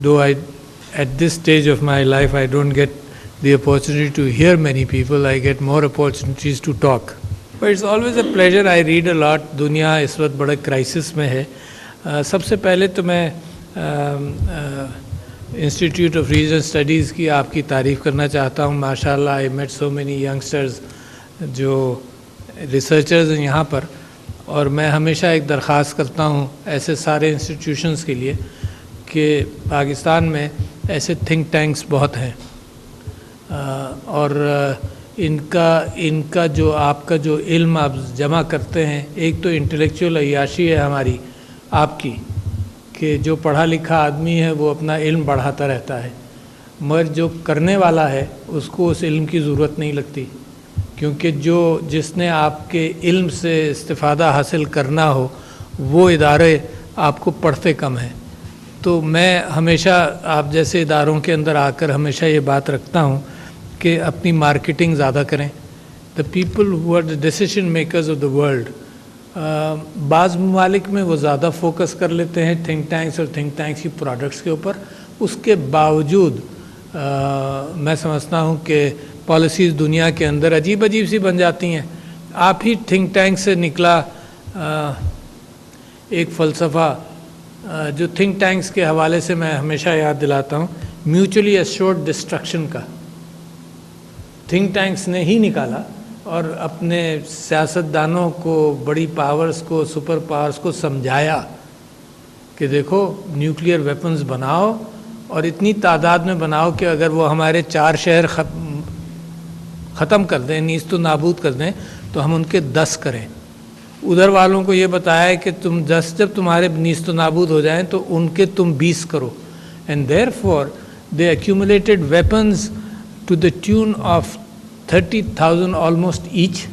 Though at this stage of my life, I don't get the opportunity to hear many people, I get more opportunities to talk. But it's always a pleasure. I read a lot. दुनिया इस वक्त बड़ा crisis में है. सबसे पहले तो मैं इंस्टीट्यूट ऑफ रीजन स्टडीज़ की आपकी तारीफ़ करना चाहता हूँ. माशाल्लाह, I met so many youngsters जो रिसर्चर्स हैं यहाँ पर, और मैं हमेशा एक दरख्वास्त करता हूँ ऐसे सारे इंस्टीट्यूशंस के लिए कि पाकिस्तान में ऐसे थिंक टैंक्स बहुत हैं, और इनका जो आपका जो इल्म आप जमा करते हैं, एक तो इंटेलेक्चुअल अय्याशी है हमारी आपकी कि जो पढ़ा लिखा आदमी है वो अपना इल्म बढ़ाता रहता है, मगर जो करने वाला है उसको उस इल्म की ज़रूरत नहीं लगती, क्योंकि जिसने आपके इल्म से इस्तिफ़ादा हासिल करना हो वो इदारे आपको पढ़ते कम हैं. तो मैं हमेशा आप जैसे इदारों के अंदर आकर हमेशा ये बात रखता हूँ कि अपनी मार्केटिंग ज़्यादा करें. The people who are the decision makers of the world, बाज़ ममालिक में वो ज़्यादा फोकस कर लेते हैं थिंक टैंक्स और थिंक टैंक्स की प्रोडक्ट्स के ऊपर. उसके बावजूद मैं समझता हूँ कि पॉलिसीज़ दुनिया के अंदर अजीब अजीब सी बन जाती हैं. आप ही थिंक टैंक से निकला एक फ़लसफ़ा जो थिंक टैंक्स के हवाले से मैं हमेशा याद दिलाता हूँ, म्यूचुअली एश्योर्ड डिस्ट्रक्शन का थिंक टैंक्स ने ही निकाला, और अपने सियासतदानों को, बड़ी पावर्स को, सुपर पावर्स को समझाया कि देखो न्यूक्लियर वेपन्स बनाओ और इतनी तादाद में बनाओ कि अगर वो हमारे 4 शहर ख़त्म कर दें, नीस्त नाबूद कर दें, तो हम उनके 10 करें. उधर वालों को ये बताया कि तुम 10 जब तुम्हारे नीस्त नाबूद हो जाएं तो उनके तुम 20 करो. And therefore they accumulated weapons to the tune of 30,000 almost each,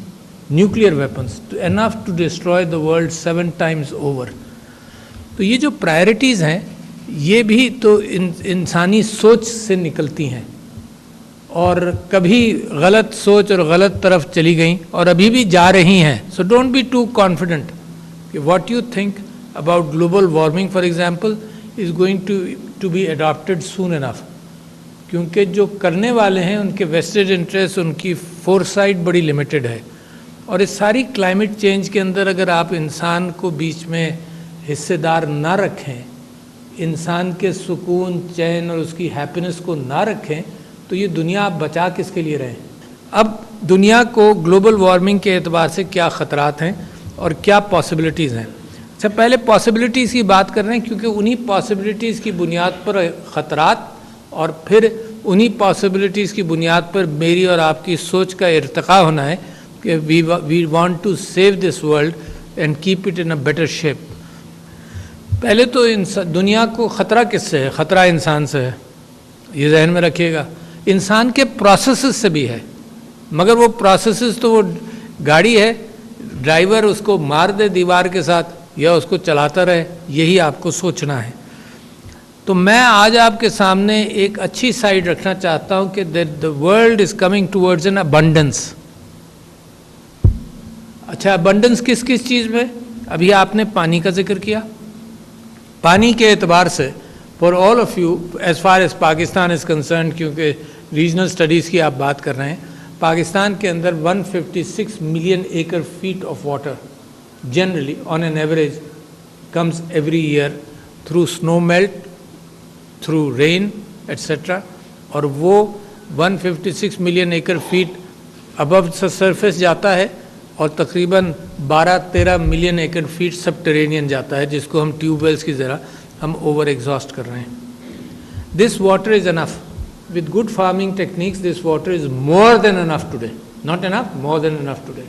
nuclear weapons enough to destroy the world 7 times over. तो ये जो प्रायोरिटीज़ हैं ये भी तो इंसानी सोच से निकलती हैं, और कभी गलत सोच और गलत तरफ चली गई और अभी भी जा रही हैं. So don't be too confident कि what you think about global warming for example is going to be adopted soon enough, क्योंकि जो करने वाले हैं उनके वेस्टेड इंटरेस्ट, उनकी फोरसाइट बड़ी लिमिटेड है. और इस सारी क्लाइमेट चेंज के अंदर अगर आप इंसान को बीच में हिस्सेदार ना रखें, इंसान के सुकून, चैन और उसकी हैप्पीनेस को ना रखें, तो ये दुनिया आप बचा किसके लिए रहे. अब दुनिया को ग्लोबल वार्मिंग के एतबार से क्या ख़तरात हैं और क्या पॉसिबिलिटीज़ हैं. अच्छा, पहले पॉसिबिलिटीज़ की बात कर रहे हैं, क्योंकि उन्हीं पॉसिबिलिटीज़ की बुनियाद पर ख़तरात और फिर उन्हीं पॉसिबिलिटीज़ की बुनियाद पर मेरी और आपकी सोच का इर्तिक़ा होना है कि we want to save this world and keep it in a better shape. पहले तो दुनिया को ख़तरा किससे है? ख़तरा इंसान से है, ये जहन में रखिएगा. इंसान के प्रोसेसेस से भी है, मगर वो प्रोसेसेस तो वो गाड़ी है, ड्राइवर उसको मार दे दीवार के साथ या उसको चलाता रहे, यही आपको सोचना है. तो मैं आज आपके सामने एक अच्छी साइड रखना चाहता हूँ कि the world is coming towards an abundance. अच्छा, अबंडेंस किस किस चीज़ में? अभी आपने पानी का जिक्र किया. पानी के एतबार से for all of you as far as Pakistan is concern, क्योंकि रीजनल स्टडीज़ की आप बात कर रहे हैं, पाकिस्तान के अंदर 156 मिलियन एकड़ feet of water generally on an average comes every year through snow melt, through rain etcetera. और वो 156 मिलियन एकड़ फीट अबव सरफेस जाता है, और तकरीबन 12-13 मिलियन एकड़ फीट सबटेरेनियन जाता है, जिसको हम ट्यूबवेल्स की ज़रा हम ओवर एग्जॉस्ट कर रहे हैं. This water is enough. With good farming techniques this water is more than enough today. Not enough, more than enough today.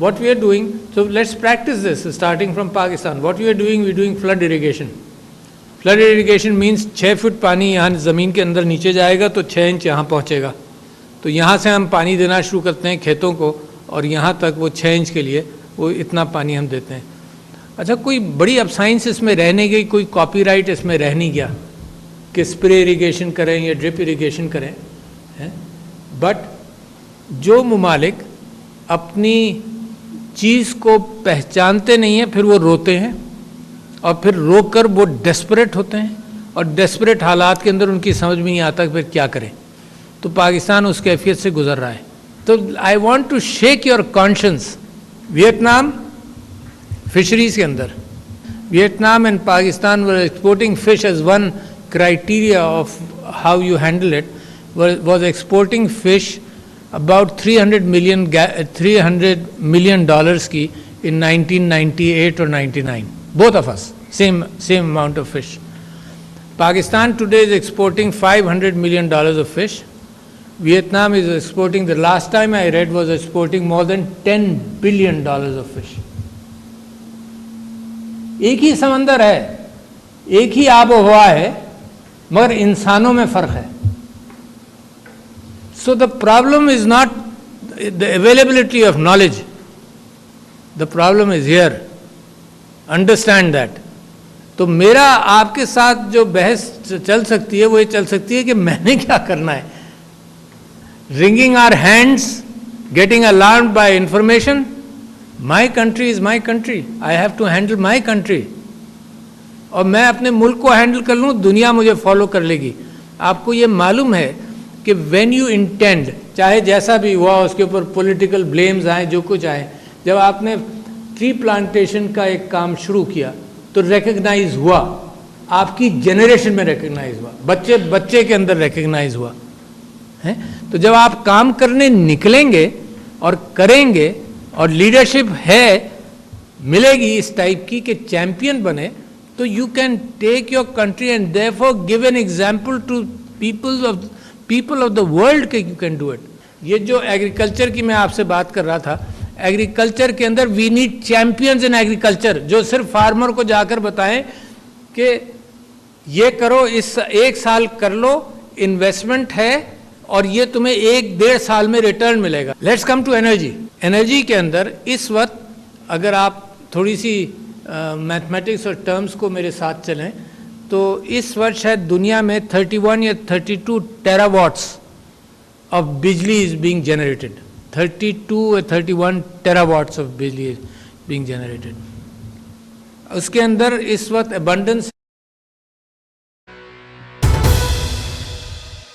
What we are doing, so let's practise this starting from Pakistan. What we are doing flood irrigation. Flood irrigation means 6 foot पानी यहाँ ज़मीन के अंदर नीचे जाएगा तो 6 inch यहाँ पहुँचेगा. तो यहाँ से हम पानी देना शुरू करते हैं खेतों को, और यहाँ तक वो 6 इंच के लिए वो इतना पानी हम देते हैं. अच्छा, कोई बड़ी अब साइंस इसमें रह नहीं गई, कोई कॉपीराइट इसमें रह नहीं गया कि स्प्रे इरीगेशन करें या ड्रिप इरीगेशन करें, हैं. बट जो ममालिक अपनी चीज़ को पहचानते नहीं हैं, फिर वो रोते हैं, और फिर रोकर वो डेस्परेट होते हैं और डेस्परेट हालात के अंदर उनकी समझ में नहीं आता कि फिर क्या करें। तो पाकिस्तान उस कैफियत से गुजर रहा है। तो I want to shake your conscience. Vietnam fisheries के अंदर, Vietnam and Pakistan were exporting fish as one criteria of how you handle it, was exporting fish about $300 million की in 1998 or 99. Both of us, same amount of fish. Pakistan today is exporting $500 million of fish. Vietnam is exporting, the last time I read, was exporting more than $10 billion of fish. एक ही समंदर है, एक ही आब व हवा है, मगर इंसानों में फर्क है। So the problem is not the availability of knowledge, the problem is here, understand that. तो मेरा आपके साथ जो बहस चल सकती है वो ये चल सकती है कि मैंने क्या करना है। Ringing our hands, getting alarmed by information, my country is my country, I have to handle my country, और मैं अपने मुल्क को हैंडल कर लूँ, दुनिया मुझे फॉलो कर लेगी। आपको ये मालूम है कि व्हेन यू इंटेंड, चाहे जैसा भी हुआ उसके ऊपर पॉलिटिकल ब्लेम्स आए, जो कुछ आए, जब आपने ट्री प्लांटेशन का एक काम शुरू किया तो रिकग्नाइज हुआ, आपकी जनरेशन में रिकग्नाइज हुआ, बच्चे बच्चे के अंदर रिकग्नाइज हुआ है। तो जब आप काम करने निकलेंगे और करेंगे और लीडरशिप है मिलेगी इस टाइप की कि चैंपियन बने, तो you can take your country and therefore give an example to people of the world कि you can do it। ये जो एग्रीकल्चर की मैं आपसे बात कर रहा था, एग्रीकल्चर के अंदर we need champions in agriculture, जो सिर्फ फार्मर को जाकर बताएं कि ये करो, इस एक साल कर लो, इन्वेस्टमेंट है और ये तुम्हें 1-1.5 साल में रिटर्न मिलेगा। Let's come to energy. Energy के अंदर इस वक्त अगर आप थोड़ी सी मैथमेटिक्स और टर्म्स को मेरे साथ चलें तो इस वर्ष शायद दुनिया में 31 या 32 टेरावाट्स ऑफ बिजली इज बीइंग जनरेटेड, 32 या 31 टेरावाट्स ऑफ बिजली इज बीइंग जनरेटेड। उसके अंदर इस वक्त अबंडेंस